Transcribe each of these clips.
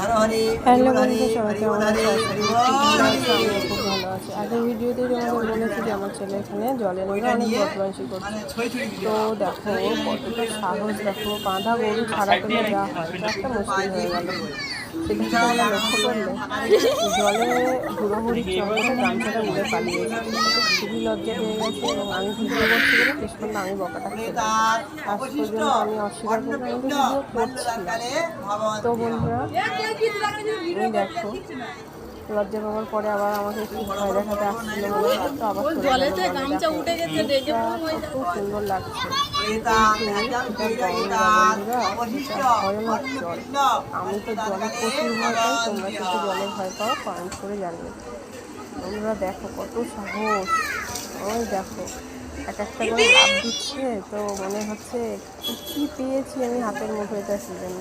Hello বন্ধুরা, সবাই কেমন আছে? আমিও খুব ভালো আছি। আগের ভিডিওতেই তোমাদের বলেছি যে আমার ছেলে এখানে জলে নেমে অনেক বদমাইশি করছে। তো দেখো ওর কতটা সাহস, দেখো বাঁধা গরু ছাড়াতে যা হয় তো একটা মুশকিল হয়ে গেল। সেটা কি তোমরা লক্ষ্য করলে? জলে হুড়োহুড়ির চক্করে গামছাটা উড়ে পালিয়ে এসেছে। তাতে খুবই লজ্জা পেয়ে গেছে এবং আমি ভিডিও করছি বলে শেষ পর্যন্ত আমি বকাটা খেলাম। আজ পর্যন্ত আমি অস্বীকার করবো, আমি তো ভিডিও করছিলাম। তো বন্ধুরা, তুমি দেখো লজ্জা পাওয়ার পরে আবার আমাকে একটু ভয় দেখাতে আসছিল বলে তো আবার চলে গেল জলে। দেখো মুখটা কত সুন্দর লাগছে, কিন্তু এটা গঙ্গা বন্ধুরা, এটা ভয়ানক জল। আমি তো জলে প্রচুর ভয় পাই, তোমরা কিন্তু জলে ভয় পাও কমেন্ট করে জানিও। বন্ধুরা দেখো কত সাহস, ওই দেখো এক একটা করে লাফ দিচ্ছে। তো মনে হচ্ছে কি পেয়েছি আমি হাতের মুঠোয়, এটা সিজন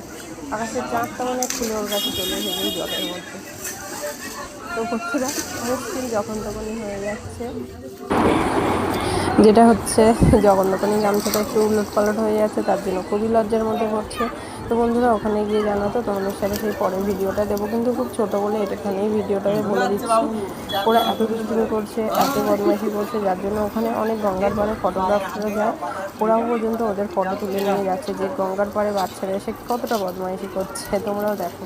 আকাশের চাঁদটা মানে খুলে ওর কাছে চলে এসেছে জলের মধ্যে। তো বন্ধুরা মুশকিল যখন তখনই হয়ে যাচ্ছে, যেটা হচ্ছে জগন্নাথনী গামছাটা একটু উলট পালট হয়ে যাচ্ছে, তার জন্য খুবই লজ্জার মধ্যে পড়ছে। তো বন্ধুরা ওখানে গিয়ে জানো তো তোমাদের সাথে সেই পরের ভিডিওটা দেবো, কিন্তু খুব ছোটো বলে এখানেই ভিডিওটাকে বলে দিচ্ছি। ওরা এত দুষ্টুমি করছে, এত বদমাইশি করছে, যার জন্য ওখানে অনেক গঙ্গার পাড়ে ফটোগ্রাফাররা যায়, ওরাও পর্যন্ত ওদের ফটো তুলে নিয়ে যাচ্ছে যে গঙ্গার পাড়ে বাচ্চারা এসে কতটা বদমাইশি করছে। তোমরাও দেখো।